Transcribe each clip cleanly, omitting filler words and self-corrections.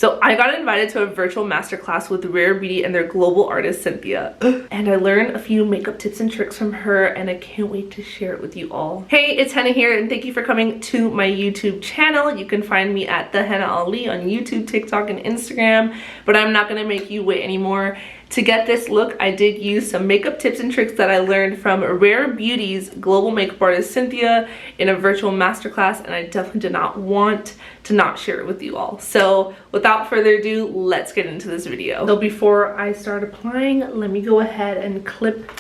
So I got invited to a virtual masterclass with Rare Beauty and their global artist Cynthia. And I learned a few makeup tips and tricks from her, and I can't wait to share it with you all. Hey, it's Henna here, and thank you for coming to my YouTube channel. You can find me at The Henna Ali on YouTube, TikTok, and Instagram, but I'm not gonna make you wait anymore. To get this look, I did use some makeup tips and tricks that I learned from Rare Beauty's global makeup artist Cynthia in a virtual masterclass, and I definitely did not want to not share it with you all. So without further ado, let's get into this video. So before I start applying, let me go ahead and clip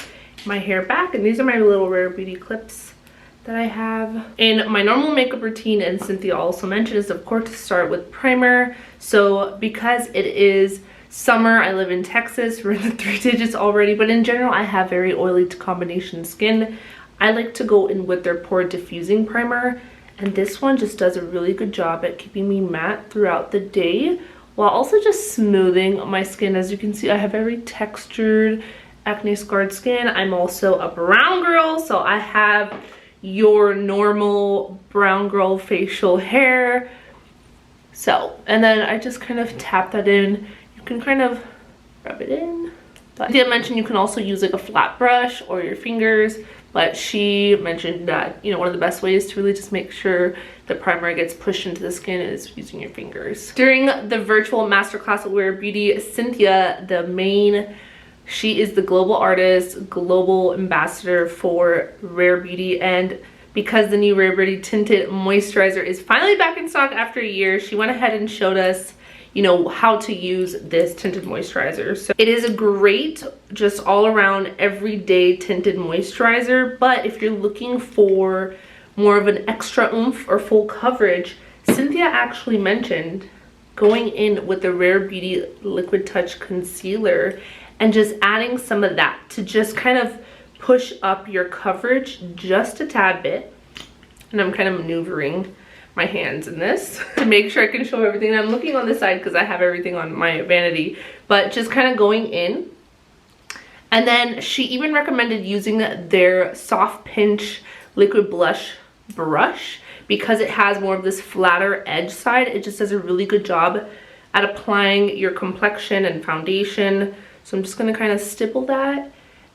my hair back, and these are my little Rare Beauty clips that I have. In my normal makeup routine, and Cynthia also mentioned, is of course to start with primer. So because it is summer, I live in Texas, we're in the 3 digits already, but in general I have very oily to combination skin. I like to go in with their pore diffusing primer, and this one just does a really good job at keeping me matte throughout the day while also just smoothing my skin. As you can see, I have very textured, acne scarred skin. I'm also a brown girl, so I have your normal brown girl facial hair. So, and then I just kind of tap that in. You can kind of rub it in. But I did mention you can also use like a flat brush or your fingers, but she mentioned that, you know, one of the best ways to really just make sure the primer gets pushed into the skin is using your fingers. During the virtual masterclass at Rare Beauty, Cynthia, she is the global artist, global ambassador for Rare Beauty, and because the new Rare Beauty Tinted Moisturizer is finally back in stock after a year, she went ahead and showed us, you know, how to use this tinted moisturizer. So it is a great, just all around everyday tinted moisturizer, but if you're looking for more of an extra oomph or full coverage, Cynthia actually mentioned going in with the Rare Beauty Liquid Touch Concealer and just adding some of that to just kind of push up your coverage just a tad bit. And I'm kind of maneuvering my hands in this to make sure I can show everything. And I'm looking on this side because I have everything on my vanity, but just kind of going in. And then she even recommended using their Soft Pinch Liquid Blush brush because it has more of this flatter edge side. It just does a really good job at applying your complexion and foundation. So I'm just going to kind of stipple that.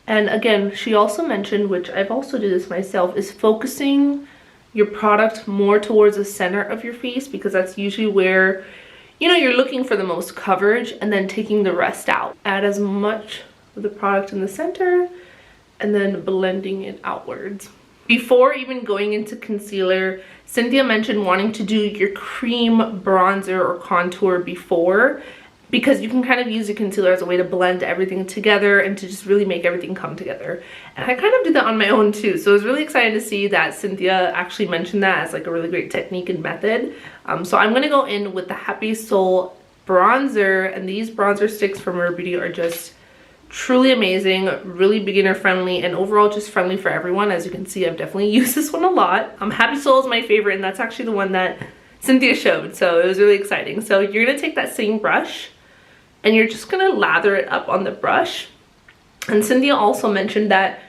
And again, she also mentioned, which I've also did this myself, is focusing your product more towards the center of your face, because that's usually where, you know, you're looking for the most coverage, and then taking the rest out. Add as much of the product in the center and then blending it outwards. Before even going into concealer, Cynthia mentioned wanting to do your cream bronzer or contour before, because you can kind of use a concealer as a way to blend everything together and to just really make everything come together. And I kind of did that on my own too, so I was really excited to see that Cynthia actually mentioned that as like a really great technique and method. So I'm gonna go in with the Happy Soul bronzer, and these bronzer sticks from Rare Beauty are just truly amazing, really beginner friendly, and overall just friendly for everyone. As you can see, I've definitely used this one a lot. Happy Soul is my favorite, and that's actually the one that Cynthia showed, so it was really exciting. So you're gonna take that same brush and you're just gonna lather it up on the brush. And Cynthia also mentioned that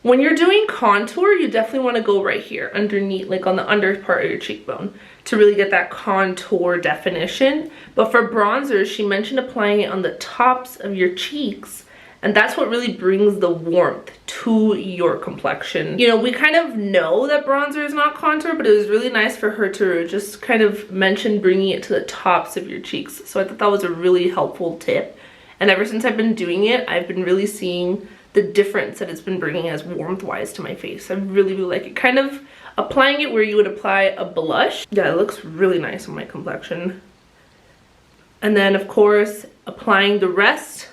when you're doing contour, you definitely wanna go right here underneath, like on the under part of your cheekbone, to really get that contour definition. But for bronzer, she mentioned applying it on the tops of your cheeks, and that's what really brings the warmth to your complexion. You know, we kind of know that bronzer is not contour, but it was really nice for her to just kind of mention bringing it to the tops of your cheeks. So I thought that was a really helpful tip. And ever since I've been doing it, I've been really seeing the difference that it's been bringing as warmth-wise to my face. I really, really like it. Kind of applying it where you would apply a blush. Yeah, it looks really nice on my complexion. And then, of course, applying the rest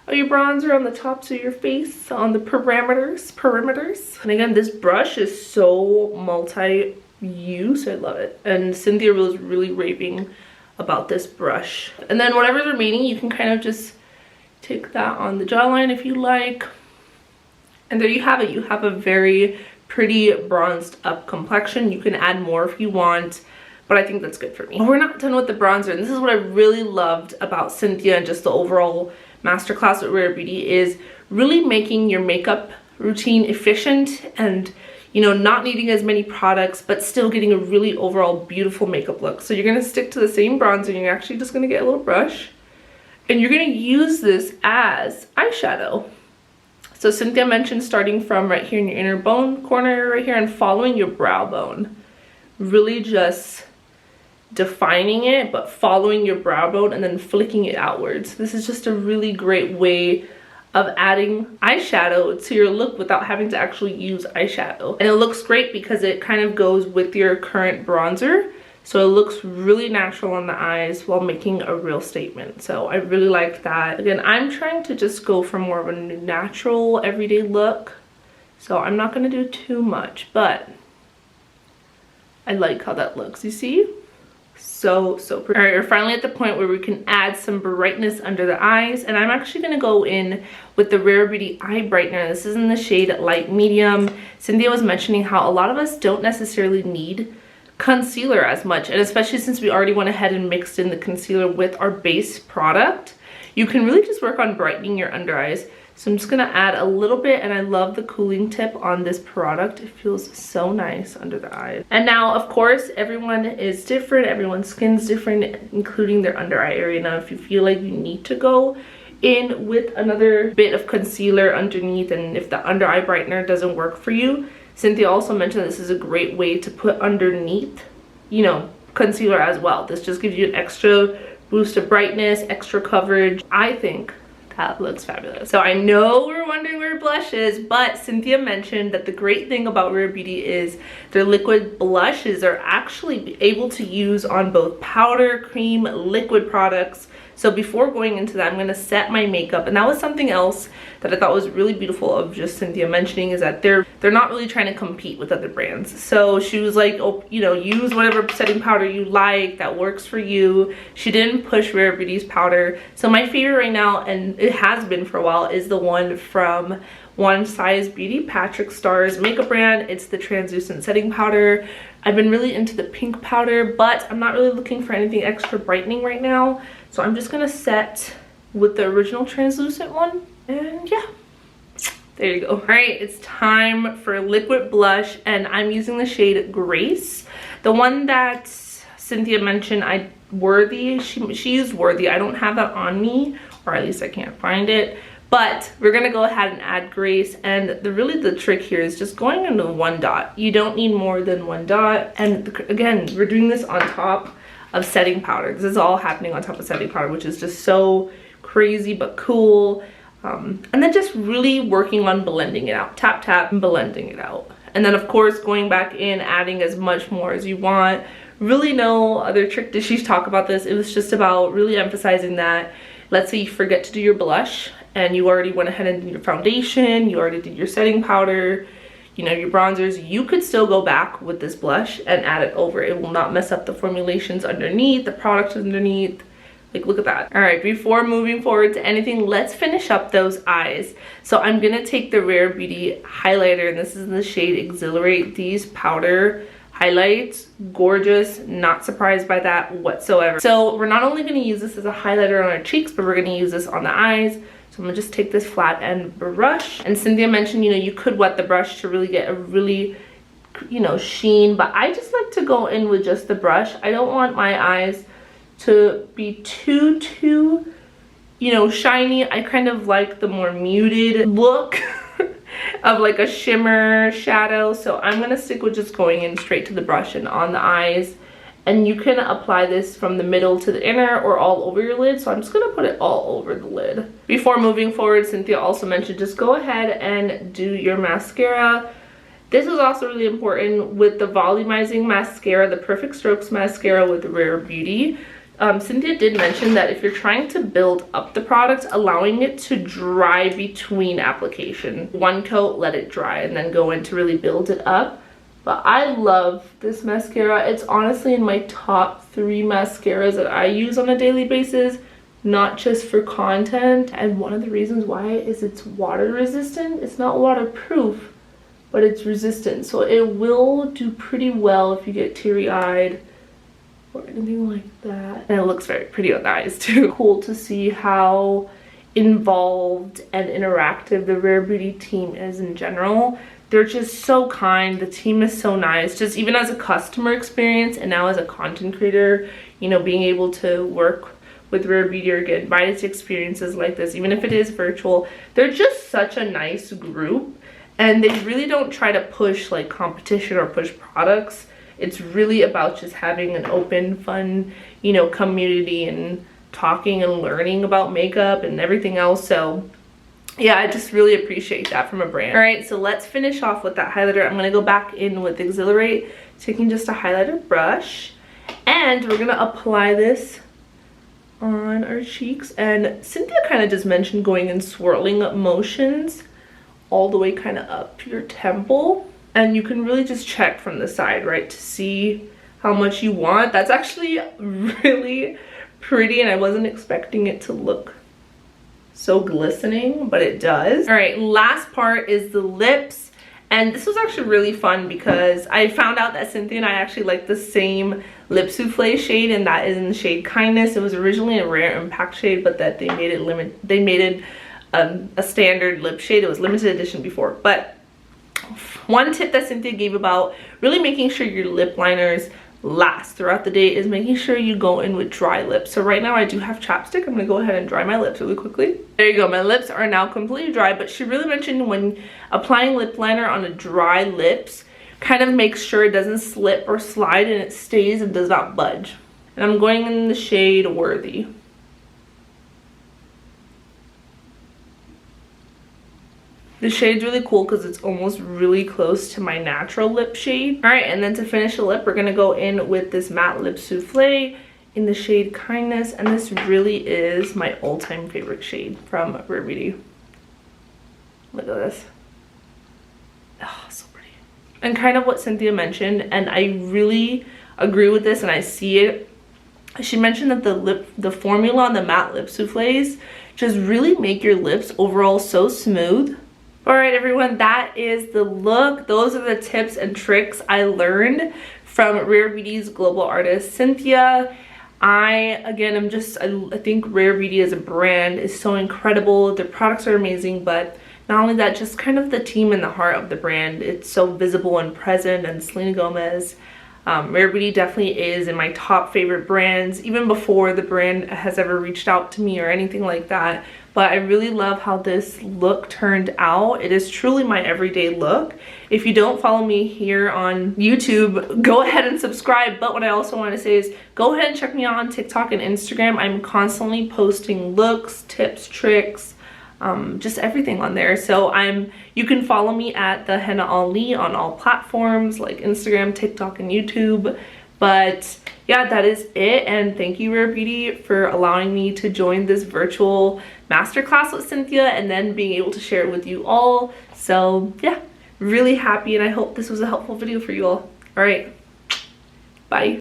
of your bronzer on the tops of your face, on the perimeters. And again, this brush is so multi-use, I love it. And Cynthia was really raving about this brush. And then whatever's remaining, you can kind of just take that on the jawline if you like. And there you have it. You have a very pretty bronzed up complexion. You can add more if you want, but I think that's good for me. We're not done with the bronzer, and this is what I really loved about Cynthia and just the overall masterclass with Rare Beauty, is really making your makeup routine efficient and, you know, not needing as many products, but still getting a really overall beautiful makeup look. So you're gonna stick to the same bronzer, and you're actually just gonna get a little brush, and you're gonna use this as eyeshadow. So Cynthia mentioned starting from right here in your inner bone corner right here and following your brow bone. Really just defining it, but following your brow bone and then flicking it outwards. This is just a really great way of adding eyeshadow to your look without having to actually use eyeshadow. And it looks great because it kind of goes with your current bronzer. So it looks really natural on the eyes while making a real statement. So I really like that. Again, I'm trying to just go for more of a natural everyday look. So I'm not gonna do too much, but I like how that looks, you see? So pretty. All right, we're finally at the point where we can add some brightness under the eyes, and I'm actually gonna go in with the Rare Beauty Eye Brightener. This is in the shade Light Medium. Cynthia was mentioning how a lot of us don't necessarily need concealer as much, and especially since we already went ahead and mixed in the concealer with our base product, you can really just work on brightening your under eyes. So I'm just gonna add a little bit, and I love the cooling tip on this product. It feels so nice under the eyes. And now, of course, everyone is different. Everyone's skin's different, including their under eye area. Now, if you feel like you need to go in with another bit of concealer underneath, and if the under eye brightener doesn't work for you, Cynthia also mentioned this is a great way to put underneath, you know, concealer as well. This just gives you an extra boost of brightness, extra coverage. I think that looks fabulous. So I know we're wondering where blush is, but Cynthia mentioned that the great thing about Rare Beauty is their liquid blushes are actually able to use on both powder, cream, liquid products. So before going into that, I'm gonna set my makeup, and that was something else that I thought was really beautiful of just Cynthia mentioning, is that they're not really trying to compete with other brands. So she was like, oh, you know, use whatever setting powder you like that works for you. She didn't push Rare Beauty's powder. So my favorite right now, and it has been for a while, is the one from One Size Beauty, Patrick Starr's makeup brand. It's the translucent setting powder. I've been really into the pink powder, but I'm not really looking for anything extra brightening right now. So I'm just gonna set with the original translucent one, and yeah, there you go. All right, it's time for liquid blush, and I'm using the shade Grace. The one that Cynthia mentioned, she used Worthy. I don't have that on me, or at least I can't find it. But we're gonna go ahead and add Grace, and really the trick here is just going into one dot. You don't need more than one dot, and again, we're doing this on top of setting powder. This is all happening on top of setting powder, which is just so crazy but cool. And then just really working on blending it out. Tap, tap, and blending it out. And then of course, going back in, adding as much more as you want. Really no other trick did she talk about this. It was just about really emphasizing that, let's say you forget to do your blush, and you already went ahead and did your foundation, you already did your setting powder, you know, your bronzers, you could still go back with this blush and add it over. It will not mess up the formulations underneath, the product underneath. Like, look at that. All right, before moving forward to anything, let's finish up those eyes. So I'm gonna take the Rare Beauty highlighter, and this is in the shade Exhilarate. These powder highlights, gorgeous, not surprised by that whatsoever. So we're not only gonna use this as a highlighter on our cheeks, but we're gonna use this on the eyes. So I'm gonna just take this flat end brush. And Cynthia mentioned, you know, you could wet the brush to really get a really, you know, sheen, but I just like to go in with just the brush. I don't want my eyes to be too, you know, shiny. I kind of like the more muted look of like a shimmer shadow. So I'm gonna stick with just going in straight to the brush and on the eyes. And you can apply this from the middle to the inner or all over your lid. So I'm just gonna put it all over the lid. Before moving forward, Cynthia also mentioned just go ahead and do your mascara. This is also really important with the volumizing mascara, the Perfect Strokes mascara with Rare Beauty. Cynthia did mention that if you're trying to build up the product, allowing it to dry between application. One coat, let it dry, and then go in to really build it up. But I love this mascara. It's honestly in my top 3 mascaras that I use on a daily basis, not just for content. And one of the reasons why is it's water resistant. It's not waterproof, but it's resistant. So it will do pretty well if you get teary-eyed or anything like that. And it looks very pretty on the eyes too. Cool to see how involved and interactive the Rare Beauty team is in general. They're just so kind. The team is so nice. Just even as a customer experience and now as a content creator, you know, being able to work with Rare Beauty or get invited to experiences like this, even if it is virtual, they're just such a nice group. And they really don't try to push like competition or push products. It's really about just having an open, fun, you know, community and talking and learning about makeup and everything else. So yeah, I just really appreciate that from a brand. All right, so let's finish off with that highlighter. I'm gonna go back in with Exhilarate, taking just a highlighter brush, and we're gonna apply this on our cheeks. And Cynthia kind of just mentioned going in swirling motions all the way kind of up your temple. And you can really just check from the side, right, to see how much you want. That's actually really pretty, and I wasn't expecting it to look so glistening, but it does. All right, last part is the lips. And this was actually really fun because I found out that Cynthia and I actually like the same lip souffle shade, and that is in the shade Kindness. It was originally a Rare Impact shade, but that they made it a standard lip shade. It was limited edition before. But one tip that Cynthia gave about really making sure your lip liners last throughout the day is making sure you go in with dry lips. So right now I do have chapstick. I'm gonna go ahead and dry my lips really quickly. There you go, my lips are now completely dry. But she really mentioned when applying lip liner on a dry lips, kind of make sure it doesn't slip or slide and it stays and does not budge. And I'm going in the shade Worthy. The shade's really cool because it's almost really close to my natural lip shade. All right, and then to finish the lip, we're gonna go in with this matte lip souffle in the shade Kindness. And this really is my all-time favorite shade from Rare Beauty. Look at this. Oh, so pretty. And kind of what Cynthia mentioned, and I really agree with this and I see it. She mentioned that the formula on the matte lip souffles just really make your lips overall so smooth. All right, everyone, that is the look. Those are the tips and tricks I learned from Rare Beauty's global artist, Cynthia. I think Rare Beauty as a brand is so incredible. Their products are amazing, but not only that, just kind of the team and the heart of the brand. It's so visible and present. And Selena Gomez, Rare Beauty definitely is in my top favorite brands, even before the brand has ever reached out to me or anything like that. But I really love how this look turned out. It is truly my everyday look. If you don't follow me here on YouTube, go ahead and subscribe. But what I also want to say is go ahead and check me out on TikTok and Instagram. I'm constantly posting looks, tips, tricks, just everything on there. So you can follow me at the Henna Ali on all platforms like Instagram, TikTok, and YouTube. But yeah, that is it. And thank you, Rare Beauty, for allowing me to join this virtual masterclass with Cynthia and then being able to share it with you all. So yeah, really happy, and I hope this was a helpful video for you all. All right, bye.